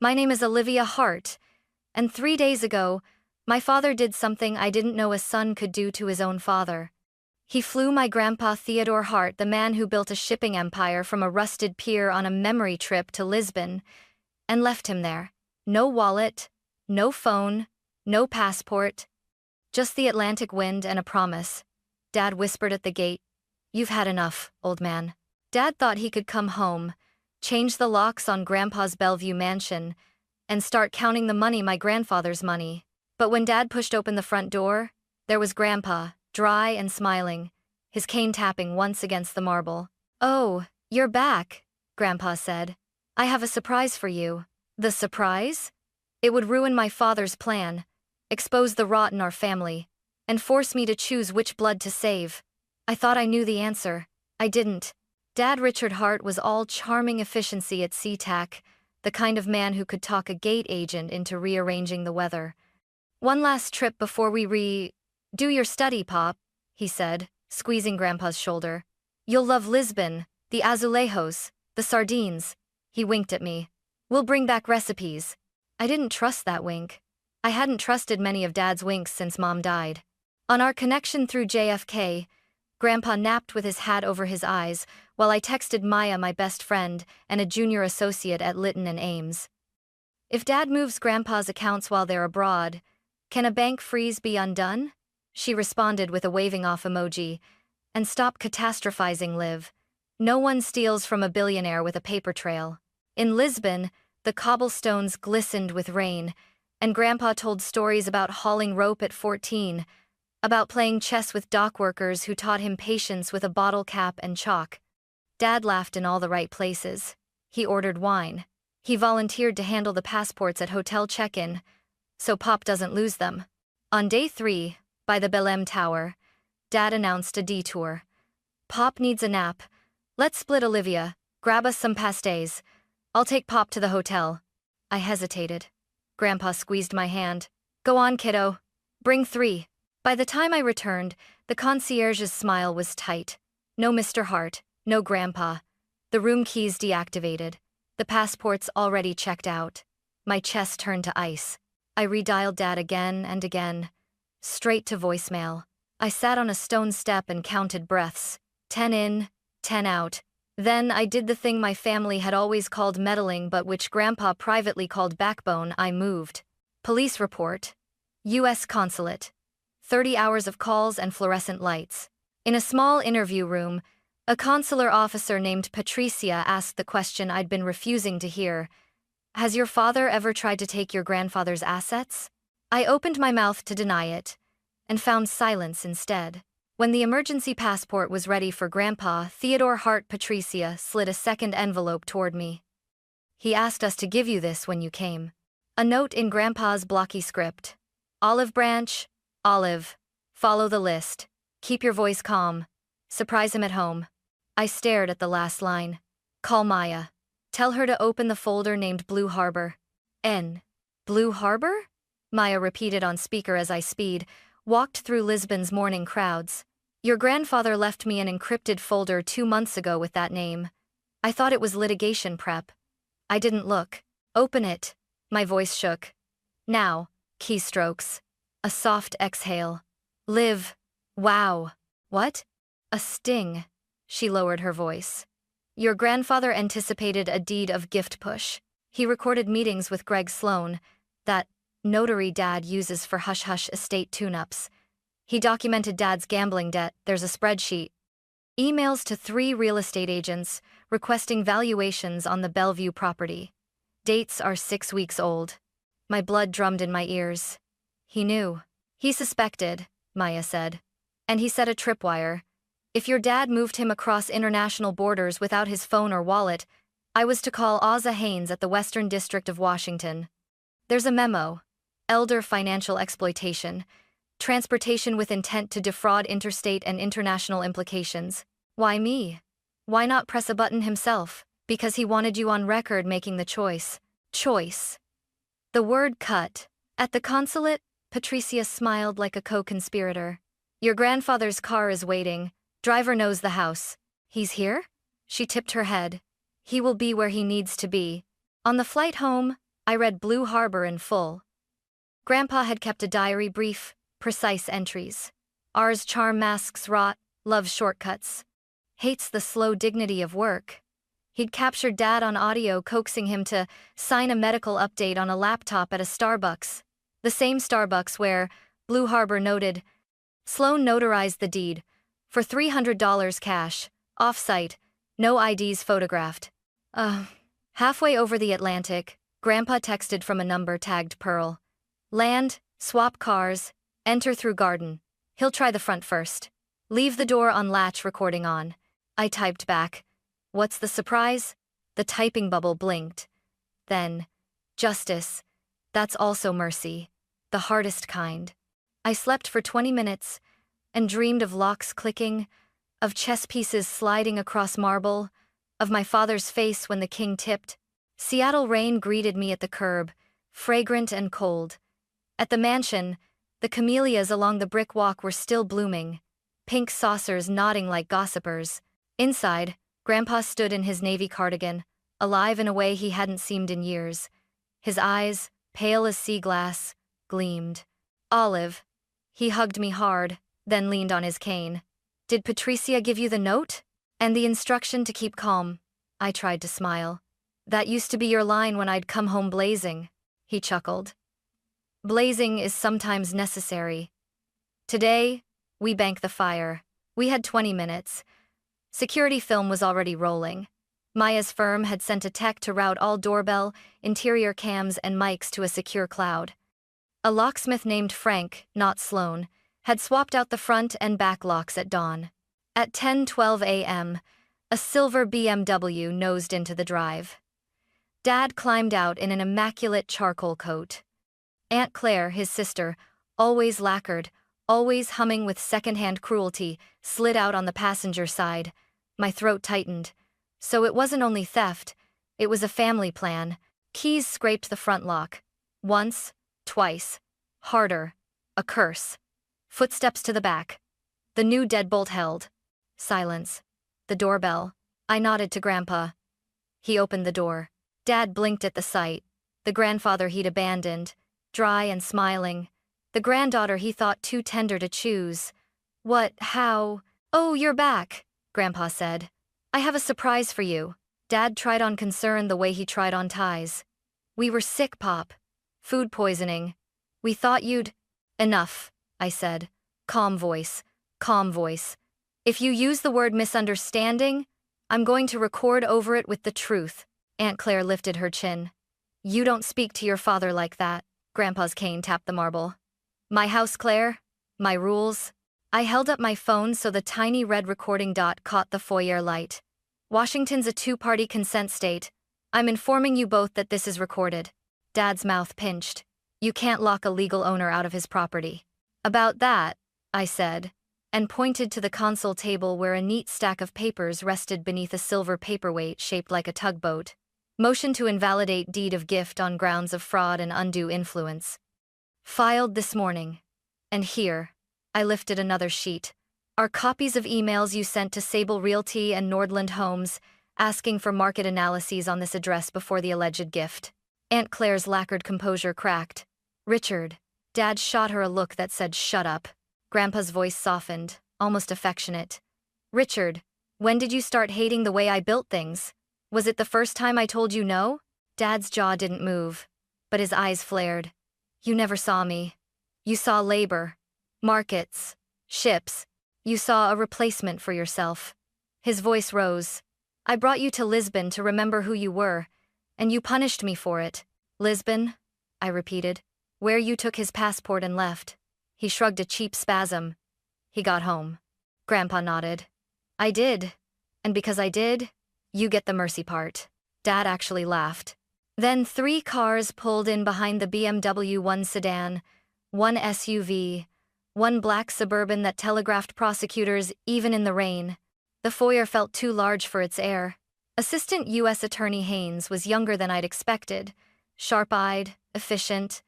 My name is Olivia Hart, and 3 days ago, my father did something I didn't know a son could do to his own father. He flew my grandpa Theodore Hart, the man who built a shipping empire from a rusted pier, on a memory trip to Lisbon, and left him there. No wallet, no phone, no passport. Just the Atlantic wind and a promise. Dad whispered at the gate, "You've had enough, old man." Dad thought he could come home, change the locks on Grandpa's Bellevue mansion, and start counting the money, my grandfather's money. But when Dad pushed open the front door, there was Grandpa, dry and smiling, his cane tapping once against the marble. "Oh, you're back," Grandpa said. "I have a surprise for you." The surprise? It would ruin my father's plan, expose the rot in our family, and force me to choose which blood to save. I thought I knew the answer. I didn't. Dad Richard Hart was all charming efficiency at SeaTac, the kind of man who could talk a gate agent into rearranging the weather. "One last trip before we do your study, Pop," he said, squeezing Grandpa's shoulder. "You'll love Lisbon, the azulejos, the sardines." He winked at me. "We'll bring back recipes." I didn't trust that wink. I hadn't trusted many of Dad's winks since Mom died. On our connection through JFK, Grandpa napped with his hat over his eyes while I texted Maya, my best friend and a junior associate at Lytton and Ames. "If Dad moves Grandpa's accounts while they're abroad, can a bank freeze be undone?" She responded with a waving off emoji. "And stop catastrophizing, Liv. No one steals from a billionaire with a paper trail." In Lisbon, the cobblestones glistened with rain, and Grandpa told stories about hauling rope at 14, about playing chess with dock workers who taught him patience with a bottle cap and chalk. Dad laughed in all the right places. He ordered wine. He volunteered to handle the passports at hotel check-in, so Pop doesn't lose them. On day 3, by the Belém Tower, Dad announced a detour. "Pop needs a nap. Let's split, Olivia. Grab us some pastéis. I'll take Pop to the hotel." I hesitated. Grandpa squeezed my hand. "Go on, kiddo. Bring 3. By the time I returned, the concierge's smile was tight. No Mr. Hart, no Grandpa. The room keys deactivated. The passports already checked out. My chest turned to ice. I redialed Dad again and again. Straight to voicemail. I sat on a stone step and counted breaths. 10 in, 10 out. Then I did the thing my family had always called meddling but which Grandpa privately called backbone. I moved. Police report. U.S. Consulate. 30 hours of calls and fluorescent lights. In a small interview room, a consular officer named Patricia asked the question I'd been refusing to hear. "Has your father ever tried to take your grandfather's assets?" I opened my mouth to deny it, and found silence instead. When the emergency passport was ready for Grandpa Theodore Hart, Patricia slid a second envelope toward me. "He asked us to give you this when you came." A note in Grandpa's blocky script. "Olive branch, Olive. Follow the list. Keep your voice calm. Surprise him at home." I stared at the last line. "Call Maya. Tell her to open the folder named Blue Harbor." Blue Harbor? Maya repeated on speaker as I walked through Lisbon's morning crowds. "Your grandfather left me an encrypted folder 2 months ago with that name. I thought it was litigation prep." I didn't look. "Open it." My voice shook. "Now." Keystrokes. A soft exhale. "Liv. Wow." "What?" "A sting." She lowered her voice. "Your grandfather anticipated a deed of gift push. He recorded meetings with Greg Sloan, that notary Dad uses for hush-hush estate tune-ups. He documented Dad's gambling debt. There's a spreadsheet. Emails to 3 real estate agents requesting valuations on the Bellevue property. Dates are 6 weeks old." My blood drummed in my ears. "He knew." "He suspected," Maya said. "And he set a tripwire. If your dad moved him across international borders without his phone or wallet, I was to call Ozza Haynes at the Western District of Washington. There's a memo. Elder financial exploitation. Transportation with intent to defraud, interstate and international implications." Why me? Why not press a button himself? Because he wanted you on record making the choice. Choice. The word cut. At the consulate, Patricia smiled like a co-conspirator. "Your grandfather's car is waiting. Driver knows the house." "He's here?" She tipped her head. "He will be where he needs to be." On the flight home, I read Blue Harbor in full. Grandpa had kept a diary, brief, precise entries. Ours charm masks rot, loves shortcuts. Hates the slow dignity of work. He'd captured Dad on audio coaxing him to sign a medical update on a laptop at a Starbucks. The same Starbucks where, Blue Harbor noted, Sloan notarized the deed. For $300 cash, off-site, no IDs photographed. Halfway over the Atlantic, Grandpa texted from a number tagged Pearl. Land, swap cars, enter through garden. He'll try the front first. Leave the door on latch, recording on. I typed back. What's the surprise? The typing bubble blinked. Then, justice. That's also mercy. The hardest kind. I slept for 20 minutes and dreamed of locks clicking, of chess pieces sliding across marble, of my father's face when the king tipped. Seattle rain greeted me at the curb, fragrant and cold. At the mansion, the camellias along the brick walk were still blooming, pink saucers nodding like gossipers. Inside, Grandpa stood in his navy cardigan, alive in a way he hadn't seemed in years. His eyes, pale as sea glass, gleamed. Olive. He hugged me hard, then leaned on his cane. Did Patricia give you the note? And the instruction to keep calm. I tried to smile. That used to be your line when I'd come home blazing. He chuckled. Blazing is sometimes necessary. Today, we bank the fire. We had 20 minutes. Security film was already rolling. Maya's firm had sent a tech to route all doorbell, interior cams and mics to a secure cloud. A locksmith named Frank, not Sloan, had swapped out the front and back locks at dawn. At 10:12 a.m., a silver BMW nosed into the drive. Dad climbed out in an immaculate charcoal coat. Aunt Claire, his sister, always lacquered, always humming with secondhand cruelty, slid out on the passenger side. My throat tightened. So it wasn't only theft, it was a family plan. Keys scraped the front lock. Once, twice. Harder. A curse. Footsteps to the back. The new deadbolt held. Silence. The doorbell. I nodded to Grandpa. He opened the door. Dad blinked at the sight. The grandfather he'd abandoned, dry and smiling. The granddaughter he thought too tender to choose. What, how? Oh, you're back, Grandpa said. I have a surprise for you. Dad tried on concern the way he tried on ties. We were sick, Pop. Food poisoning. We thought you'd... Enough, I said. Calm voice. Calm voice. If you use the word misunderstanding, I'm going to record over it with the truth. Aunt Claire lifted her chin. You don't speak to your father like that. Grandpa's cane tapped the marble. My house, Claire. My rules. I held up my phone so the tiny red recording dot caught the foyer light. Washington's a two-party consent state. I'm informing you both that this is recorded. Dad's mouth pinched. You can't lock a legal owner out of his property. About that, I said, and pointed to the console table where a neat stack of papers rested beneath a silver paperweight shaped like a tugboat. Motion to invalidate deed of gift on grounds of fraud and undue influence. Filed this morning. And here, I lifted another sheet, are copies of emails you sent to Sable Realty and Nordland Homes, asking for market analyses on this address before the alleged gift. Aunt Claire's lacquered composure cracked. Richard. Dad shot her a look that said shut up. Grandpa's voice softened, almost affectionate. Richard, when did you start hating the way I built things? Was it the first time I told you no? Dad's jaw didn't move, but his eyes flared. You never saw me. You saw labor, markets, ships. You saw a replacement for yourself. His voice rose. I brought you to Lisbon to remember who you were, and you punished me for it. Lisbon? I repeated. Where you took his passport and left. He shrugged a cheap spasm. He got home. Grandpa nodded. I did. And because I did, you get the mercy part. Dad actually laughed. Then 3 cars pulled in behind the BMW, 1 sedan, 1 SUV, 1 black Suburban that telegraphed prosecutors even in the rain. The foyer felt too large for its air. Assistant U.S. Attorney Haynes was younger than I'd expected, sharp-eyed, efficient.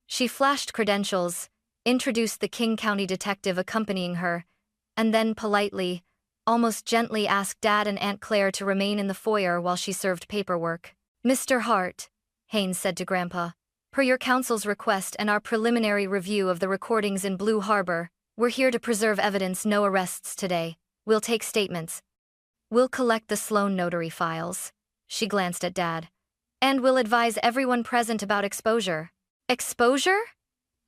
She flashed credentials, introduced the King County detective accompanying her, and then politely, almost gently asked Dad and Aunt Claire to remain in the foyer while she served paperwork. Mr. Hart, Haynes said to Grandpa. Per your counsel's request and our preliminary review of the recordings in Blue Harbor, we're here to preserve evidence. No arrests today. We'll take statements. We'll collect the Sloan notary files. She glanced at Dad. And we'll advise everyone present about exposure. Exposure?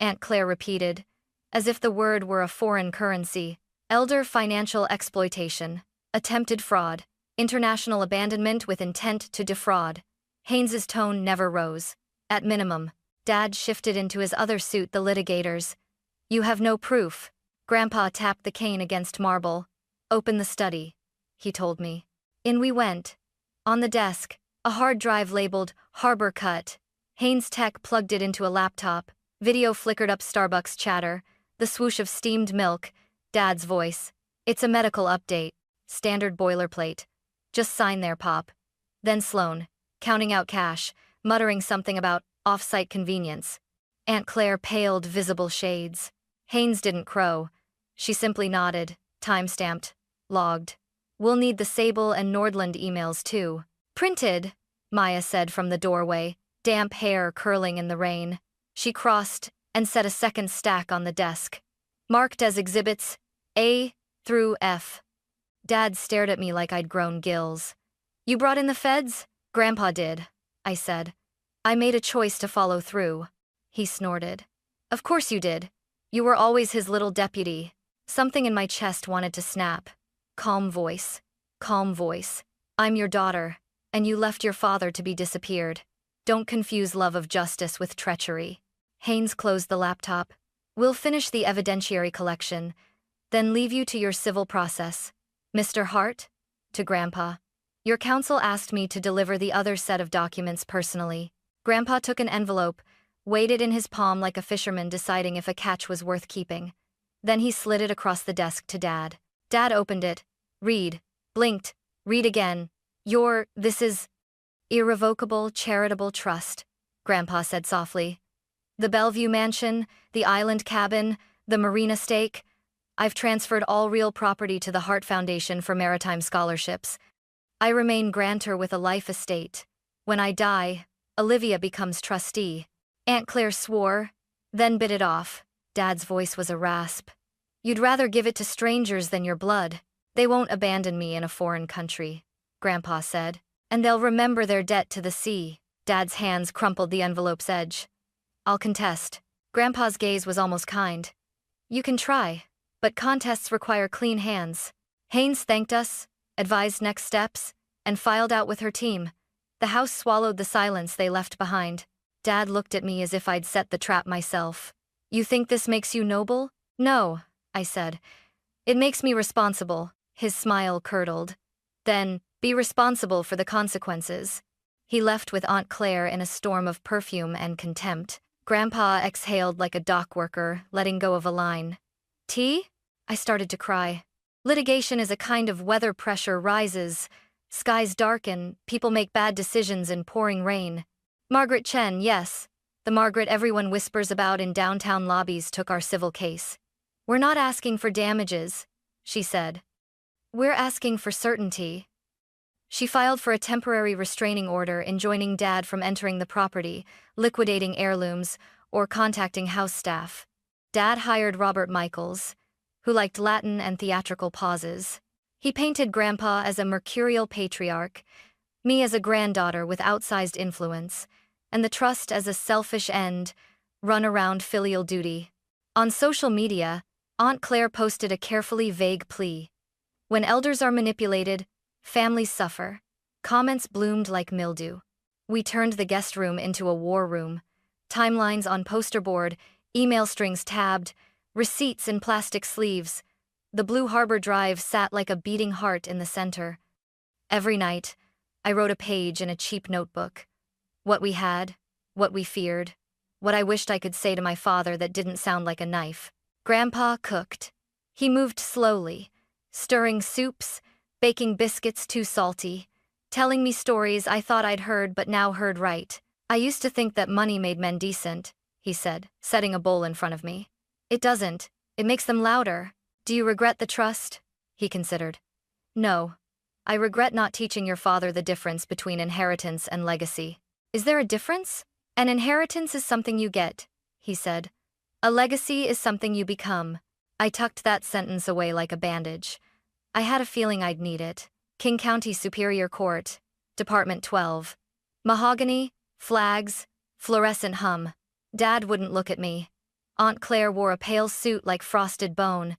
Aunt Claire repeated, as if the word were a foreign currency. Elder financial exploitation, attempted fraud, international abandonment with intent to defraud. Haynes's tone never rose. At minimum. Dad shifted into his other suit, the litigators. You have no proof. Grandpa tapped the cane against marble. Open the study, he told me. In we went. On the desk, a hard drive labeled Harbor Cut. Haynes Tech plugged it into a laptop. Video flickered up. Starbucks chatter, the swoosh of steamed milk, Dad's voice. It's a medical update. Standard boilerplate. Just sign there, Pop. Then Sloan, counting out cash, muttering something about off-site convenience. Aunt Claire paled, visible shades. Haynes didn't crow. She simply nodded, time-stamped, logged. We'll need the Sable and Nordland emails too. Printed, Maya said from the doorway, damp hair curling in the rain. She crossed and set a second stack on the desk. Marked as exhibits A through F. Dad stared at me like I'd grown gills. You brought in the feds? Grandpa did, I said. I made a choice to follow through. He snorted. Of course you did. You were always his little deputy. Something in my chest wanted to snap. Calm voice. Calm voice. I'm your daughter, and you left your father to be disappeared. Don't confuse love of justice with treachery. Haynes closed the laptop. We'll finish the evidentiary collection, then leave you to your civil process. Mr. Hart? To Grandpa. Your counsel asked me to deliver the other set of documents personally. Grandpa took an envelope, weighed it in his palm like a fisherman deciding if a catch was worth keeping. Then he slid it across the desk to Dad. Dad opened it. Read. Blinked. Read again. This is irrevocable charitable trust, Grandpa said softly. The Bellevue mansion, the island cabin, the marina stake. I've transferred all real property to the Hart Foundation for Maritime Scholarships. I remain grantor with a life estate. When I die, Olivia becomes trustee. Aunt Claire swore, then bit it off. Dad's voice was a rasp. You'd rather give it to strangers than your blood. They won't abandon me in a foreign country, Grandpa said. And they'll remember their debt to the sea. Dad's hands crumpled the envelope's edge. I'll contest. Grandpa's gaze was almost kind. You can try, but contests require clean hands. Haynes thanked us, advised next steps, and filed out with her team. The house swallowed the silence they left behind. Dad looked at me as if I'd set the trap myself. You think this makes you noble? No, I said. It makes me responsible. His smile curdled. Then, be responsible for the consequences. He left with Aunt Claire in a storm of perfume and contempt. Grandpa exhaled like a dock worker, letting go of a line. Tea? I started to cry. Litigation is a kind of weather. Pressure rises. Skies darken, people make bad decisions in pouring rain. Margaret Chen, yes. The Margaret everyone whispers about in downtown lobbies took our civil case. We're not asking for damages, she said. We're asking for certainty. She filed for a temporary restraining order enjoining Dad from entering the property, liquidating heirlooms, or contacting house staff. Dad hired Robert Michaels, who liked Latin and theatrical pauses. He painted Grandpa as a mercurial patriarch, me as a granddaughter with outsized influence, and the trust as a selfish end, run around filial duty. On social media, Aunt Claire posted a carefully vague plea. When elders are manipulated, families suffer. Comments bloomed like mildew. We turned the guest room into a war room. Timelines on poster board, email strings tabbed, receipts in plastic sleeves. The Blue Harbor Drive sat like a beating heart in the center. Every night, I wrote a page in a cheap notebook. What we had, what we feared, what I wished I could say to my father that didn't sound like a knife. Grandpa cooked. He moved slowly, stirring soups, baking biscuits too salty, telling me stories I thought I'd heard but now heard right. I used to think that money made men decent, he said, setting a bowl in front of me. It doesn't. It makes them louder. Do you regret the trust? He considered. No. I regret not teaching your father the difference between inheritance and legacy. Is there a difference? An inheritance is something you get, he said. A legacy is something you become. I tucked that sentence away like a bandage. I had a feeling I'd need it. King County Superior Court, Department 12. Mahogany, flags, fluorescent hum. Dad wouldn't look at me. Aunt Claire wore a pale suit like frosted bone.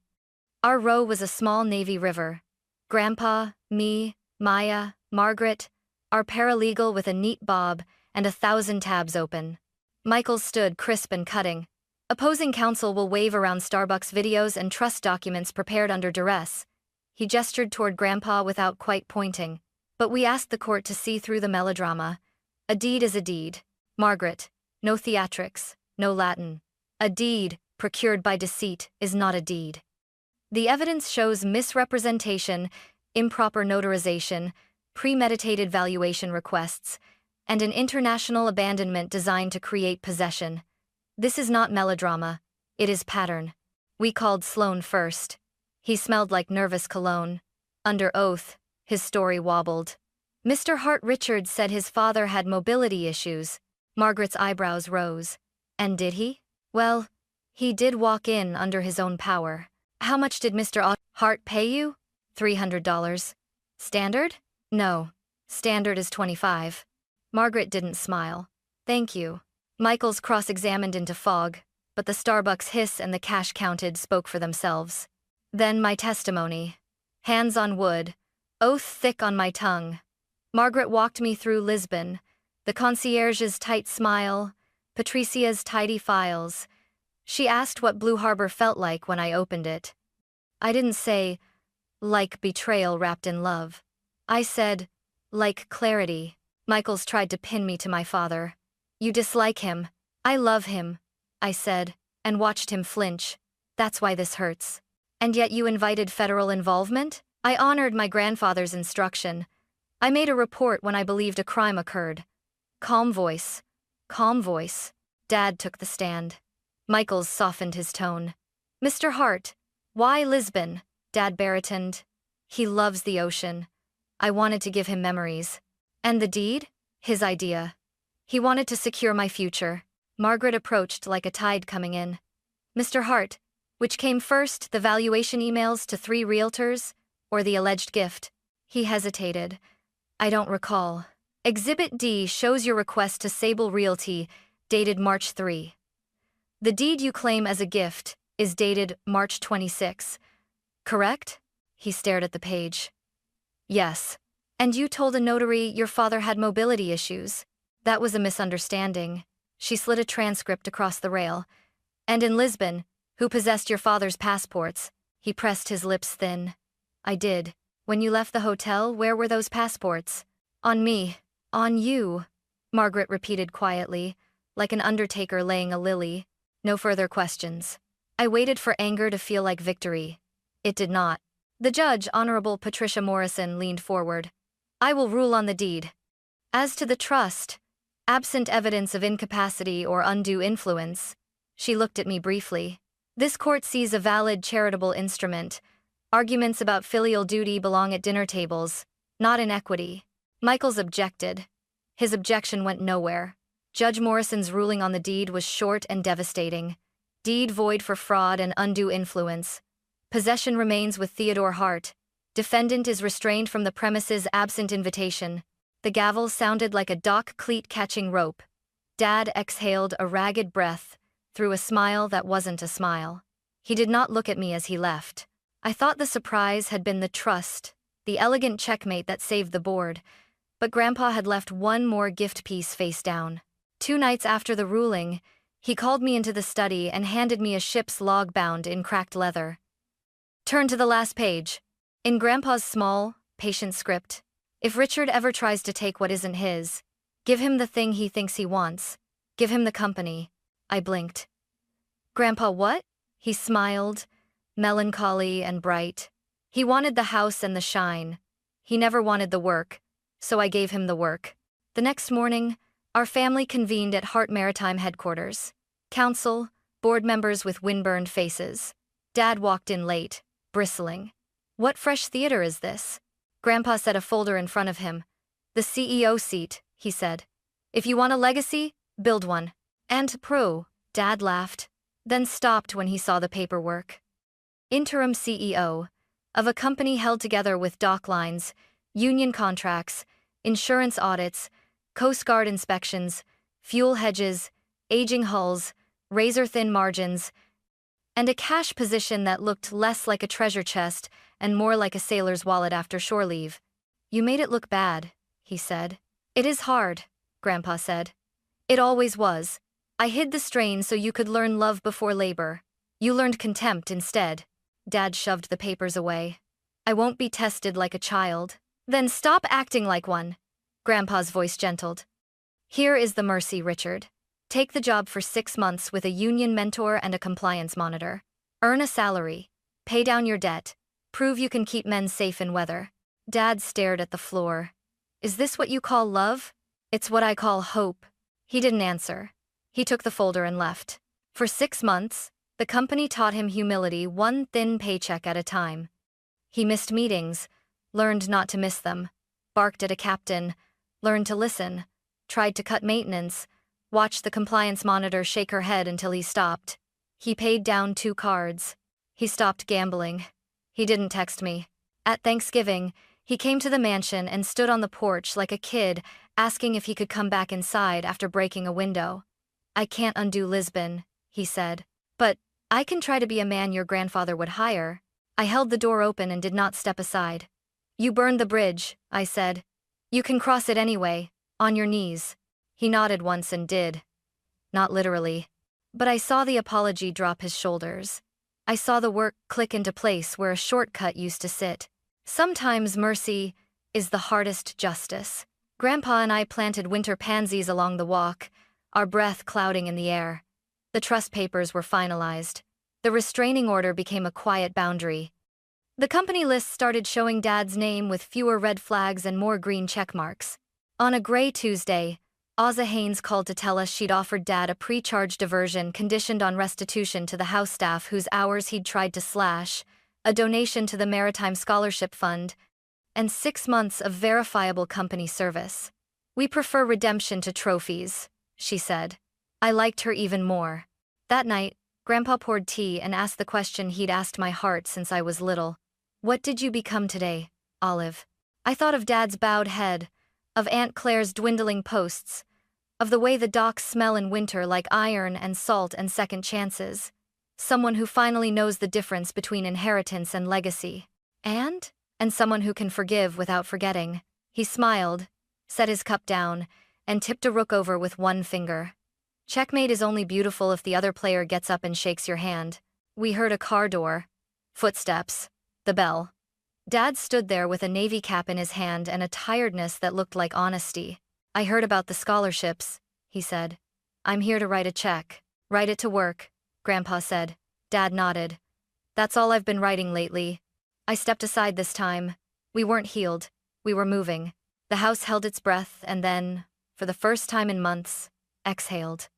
Our row was a small Navy river. Grandpa, me, Maya, Margaret, our paralegal with a neat bob and 1,000 tabs open. Michael stood crisp and cutting. Opposing counsel will wave around Starbucks videos and trust documents prepared under duress. He gestured toward Grandpa without quite pointing. But we asked the court to see through the melodrama. A deed is a deed. Margaret, no theatrics, no Latin. A deed, procured by deceit, is not a deed. The evidence shows misrepresentation, improper notarization, premeditated valuation requests, and an international abandonment designed to create possession. This is not melodrama, it is pattern. We called Sloan first. He smelled like nervous cologne. Under oath, his story wobbled. Mr. Hart Richards said his father had mobility issues. Margaret's eyebrows rose. And did he? Well, he did walk in under his own power. How much did Mr. Hart pay you? $300. Standard? No. Standard is $25. Margaret didn't smile. Thank you. Michael's cross-examined into fog, but the Starbucks hiss and the cash counted spoke for themselves. Then my testimony. Hands on wood. Oath thick on my tongue. Margaret walked me through Lisbon, the concierge's tight smile, Patricia's tidy files. She asked what Blue Harbor felt like when I opened it. I didn't say, like betrayal wrapped in love. I said, like clarity. Michaels tried to pin me to my father. You dislike him. I love him, I said, and watched him flinch. That's why this hurts. And yet you invited federal involvement? I honored my grandfather's instruction. I made a report when I believed a crime occurred. Calm voice. Calm voice. Dad took the stand. Michaels softened his tone. Mr. Hart, why Lisbon? Dad baritoned. He loves the ocean. I wanted to give him memories. And the deed? His idea. He wanted to secure my future. Margaret approached like a tide coming in. Mr. Hart, which came first, the valuation emails to 3 realtors, or the alleged gift? He hesitated. I don't recall. Exhibit D shows your request to Sable Realty, dated March 3. The deed you claim as a gift is dated March 26. Correct? He stared at the page. Yes. And you told a notary your father had mobility issues. That was a misunderstanding. She slid a transcript across the rail. And in Lisbon, who possessed your father's passports? He pressed his lips thin. I did. When you left the hotel, where were those passports? On me. On you. Margaret repeated quietly, like an undertaker laying a lily. No further questions. I waited for anger to feel like victory. It did not. The judge, Honorable Patricia Morrison, leaned forward. I will rule on the deed. As to the trust, absent evidence of incapacity or undue influence, she looked at me briefly. This court sees a valid charitable instrument. Arguments about filial duty belong at dinner tables, not in equity. Michaels objected. His objection went nowhere. Judge Morrison's ruling on the deed was short and devastating. Deed void for fraud and undue influence. Possession remains with Theodore Hart. Defendant is restrained from the premises absent invitation. The gavel sounded like a dock cleat catching rope. Dad exhaled a ragged breath, through a smile that wasn't a smile. He did not look at me as he left. I thought the surprise had been the trust, the elegant checkmate that saved the board, but Grandpa had left one more gift piece face down. 2 nights after the ruling, he called me into the study and handed me a ship's log bound in cracked leather. Turn to the last page. In Grandpa's small, patient script, if Richard ever tries to take what isn't his, give him the thing he thinks he wants. Give him the company. I blinked. Grandpa, what? He smiled, melancholy and bright. He wanted the house and the shine. He never wanted the work, so I gave him the work. The next morning, our family convened at Hart Maritime headquarters. Council, board members with windburned faces. Dad walked in late, bristling. What fresh theater is this? Grandpa set a folder in front of him. The CEO seat, he said. If you want a legacy, build one. And Dad laughed, then stopped when he saw the paperwork. Interim CEO of a company held together with dock lines, union contracts, insurance audits, Coast Guard inspections, fuel hedges, aging hulls, razor-thin margins, and a cash position that looked less like a treasure chest and more like a sailor's wallet after shore leave. You made it look bad, he said. It is hard, Grandpa said. It always was. I hid the strain so you could learn love before labor. You learned contempt instead. Dad shoved the papers away. I won't be tested like a child. Then stop acting like one. Grandpa's voice gentled. Here is the mercy, Richard. Take the job for 6 months with a union mentor and a compliance monitor. Earn a salary. Pay down your debt. Prove you can keep men safe in weather. Dad stared at the floor. Is this what you call love? It's what I call hope. He didn't answer. He took the folder and left. For 6 months, the company taught him humility, one thin paycheck at a time. He missed meetings, learned not to miss them, barked at a captain, learned to listen, tried to cut maintenance, watched the compliance monitor shake her head until he stopped. He paid down 2 cards. He stopped gambling. He didn't text me. At Thanksgiving, he came to the mansion and stood on the porch like a kid, asking if he could come back inside after breaking a window. I can't undo Lisbon, he said. But I can try to be a man your grandfather would hire. I held the door open and did not step aside. You burned the bridge, I said. You can cross it anyway, on your knees. He nodded once and did. Not literally. But I saw the apology drop his shoulders. I saw the work click into place where a shortcut used to sit. Sometimes mercy is the hardest justice. Grandpa and I planted winter pansies along the walk, our breath clouding in the air. The trust papers were finalized. The restraining order became a quiet boundary. The company list started showing Dad's name with fewer red flags and more green check marks. On a gray Tuesday, Ozza Haynes called to tell us she'd offered Dad a pre-charge diversion conditioned on restitution to the house staff whose hours he'd tried to slash, a donation to the Maritime Scholarship Fund, and 6 months of verifiable company service. We prefer redemption to trophies, she said. I liked her even more. That night, Grandpa poured tea and asked the question he'd asked my heart since I was little. What did you become today, Olive? I thought of Dad's bowed head, of Aunt Claire's dwindling posts, of the way the docks smell in winter like iron and salt and second chances. Someone who finally knows the difference between inheritance and legacy. And someone who can forgive without forgetting. He smiled, set his cup down, and tipped a rook over with one finger. Checkmate is only beautiful if the other player gets up and shakes your hand. We heard a car door, footsteps, the bell. Dad stood there with a navy cap in his hand and a tiredness that looked like honesty. I heard about the scholarships, he said. I'm here to write a check. Write it to work, Grandpa said. Dad nodded. That's all I've been writing lately. I stepped aside this time. We weren't healed. We were moving. The house held its breath and then, for the first time in months, exhaled.